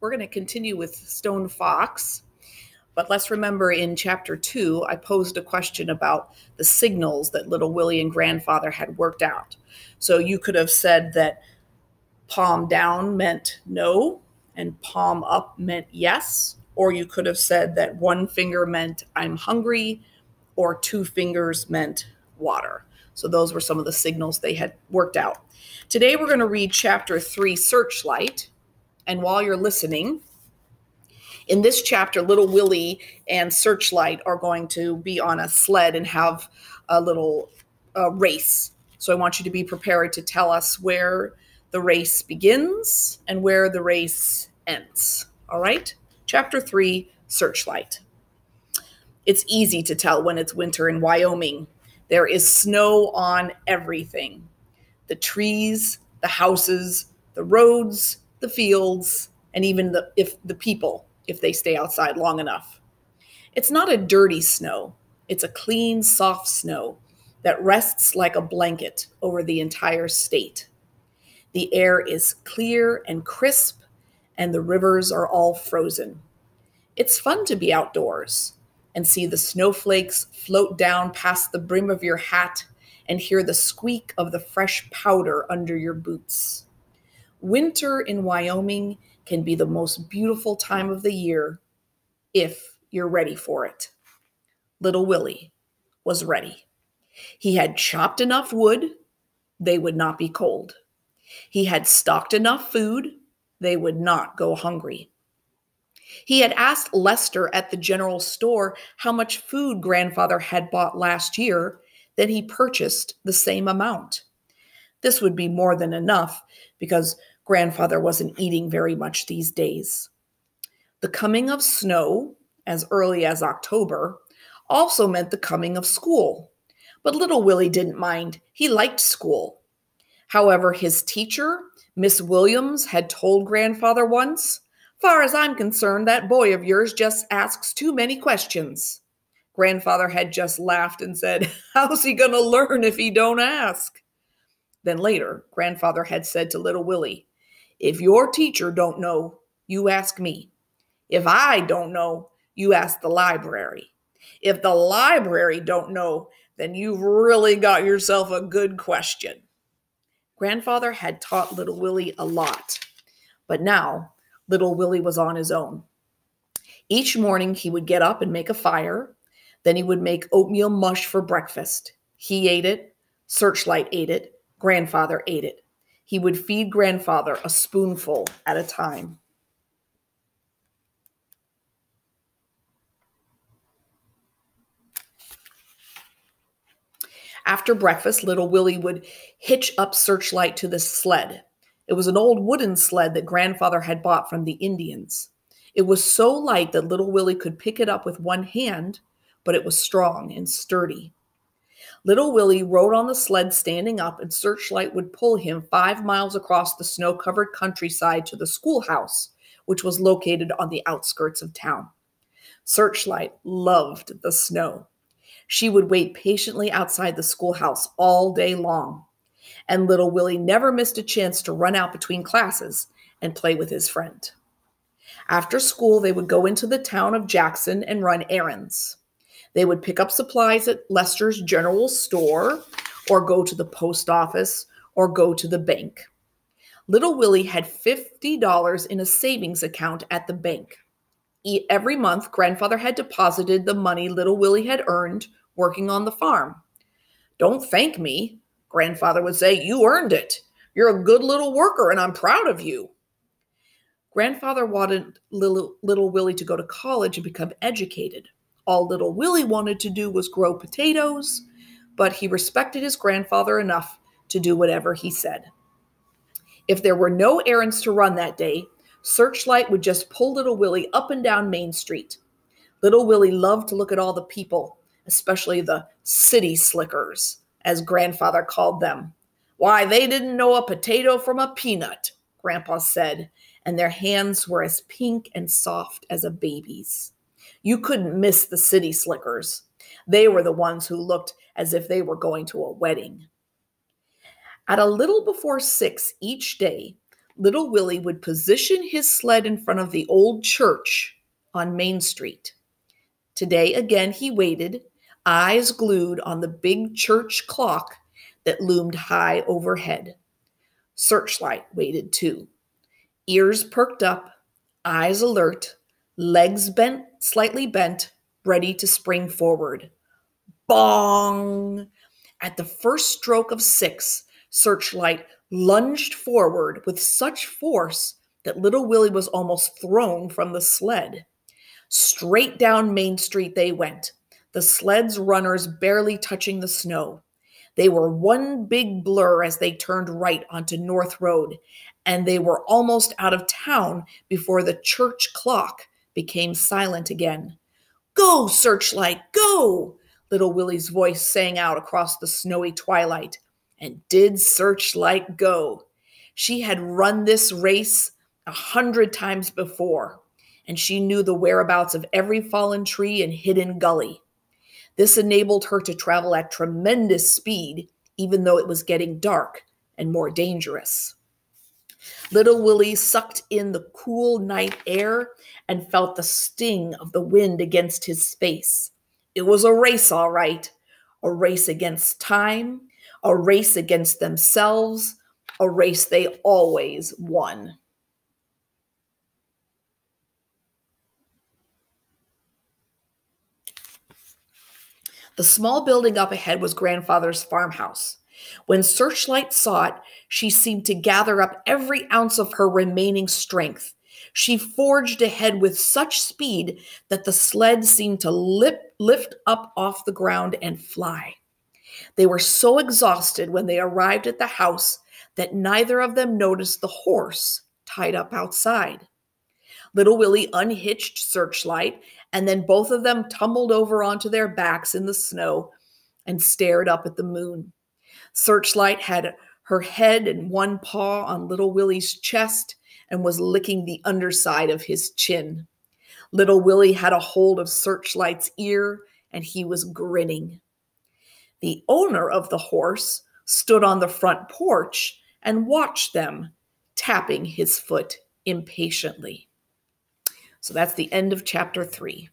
we're going to continue with Stone Fox. But let's remember in chapter 2, I posed a question about the signals that little Willie and grandfather had worked out. So you could have said that palm down meant no and palm up meant yes. Or you could have said that one finger meant I'm hungry or two fingers meant water. So those were some of the signals they had worked out. Today we're going to read chapter 3, Searchlight. And while you're listening, in this chapter, little Willie and Searchlight are going to be on a sled and have a little race. So I want you to be prepared to tell us where the race begins and where the race ends. All right? Chapter 3, Searchlight. It's easy to tell when it's winter in Wyoming. There is snow on everything. The trees, the houses, the roads, the fields, and even the people, if they stay outside long enough. It's not a dirty snow. It's a clean, soft snow that rests like a blanket over the entire state. The air is clear and crisp, and the rivers are all frozen. It's fun to be outdoors and see the snowflakes float down past the brim of your hat and hear the squeak of the fresh powder under your boots. Winter in Wyoming can be the most beautiful time of the year if you're ready for it. Little Willie was ready. He had chopped enough wood, they would not be cold. He had stocked enough food, they would not go hungry. He had asked Lester at the general store how much food grandfather had bought last year, then he purchased the same amount. This would be more than enough because grandfather wasn't eating very much these days. The coming of snow, as early as October, also meant the coming of school. But little Willie didn't mind. He liked school. However, his teacher, Miss Williams, had told grandfather once, "Far as I'm concerned, that boy of yours just asks too many questions." Grandfather had just laughed and said, "How's he going to learn if he don't ask?" Then later, grandfather had said to little Willie, "If your teacher don't know, you ask me. If I don't know, you ask the library. If the library don't know, then you've really got yourself a good question." Grandfather had taught little Willie a lot, but now little Willie was on his own. Each morning he would get up and make a fire. Then he would make oatmeal mush for breakfast. He ate it. Searchlight ate it. Grandfather ate it. He would feed grandfather a spoonful at a time. After breakfast, little Willie would hitch up Searchlight to the sled. It was an old wooden sled that grandfather had bought from the Indians. It was so light that little Willie could pick it up with one hand, but it was strong and sturdy. Little Willie rode on the sled standing up, and Searchlight would pull him 5 miles across the snow-covered countryside to the schoolhouse, which was located on the outskirts of town. Searchlight loved the snow. She would wait patiently outside the schoolhouse all day long, and little Willie never missed a chance to run out between classes and play with his friend. After school, they would go into the town of Jackson and run errands. They would pick up supplies at Lester's general store, or go to the post office, or go to the bank. Little Willie had $50 in a savings account at the bank. Every month, grandfather had deposited the money little Willie had earned working on the farm. "Don't thank me," grandfather would say. "You earned it. You're a good little worker, and I'm proud of you." Grandfather wanted little Willie to go to college and become educated. All little Willie wanted to do was grow potatoes, but he respected his grandfather enough to do whatever he said. If there were no errands to run that day, Searchlight would just pull little Willie up and down Main Street. Little Willie loved to look at all the people, especially the city slickers, as grandfather called them. "Why, they didn't know a potato from a peanut," Grandpa said, and their hands were as pink and soft as a baby's. You couldn't miss the city slickers. They were the ones who looked as if they were going to a wedding. At a little before 6 each day, Little Willie would position his sled in front of the old church on Main Street. Today again he waited, eyes glued on the big church clock that loomed high overhead. Searchlight waited too, ears perked up, eyes alert, legs bent, slightly bent, ready to spring forward. Bong! At the first stroke of 6, Searchlight lunged forward with such force that little Willie was almost thrown from the sled. Straight down Main Street they went, the sled's runners barely touching the snow. They were one big blur as they turned right onto North Road, and they were almost out of town before the church clock became silent again. "Go, Searchlight, go!" Little Willie's voice sang out across the snowy twilight. And did Searchlight go? She had run this race 100 times before, and she knew the whereabouts of every fallen tree and hidden gully. This enabled her to travel at tremendous speed, even though it was getting dark and more dangerous. Little Willie sucked in the cool night air and felt the sting of the wind against his face. It was a race, all right. A race against time, a race against themselves, a race they always won. The small building up ahead was Grandfather's farmhouse. When Searchlight saw it, she seemed to gather up every ounce of her remaining strength. She forged ahead with such speed that the sled seemed to lift up off the ground and fly. They were so exhausted when they arrived at the house that neither of them noticed the horse tied up outside. Little Willie unhitched Searchlight, and then both of them tumbled over onto their backs in the snow and stared up at the moon. Searchlight had her head and one paw on Little Willie's chest and was licking the underside of his chin. Little Willie had a hold of Searchlight's ear, and he was grinning. The owner of the horse stood on the front porch and watched them, tapping his foot impatiently. So that's the end of chapter 3.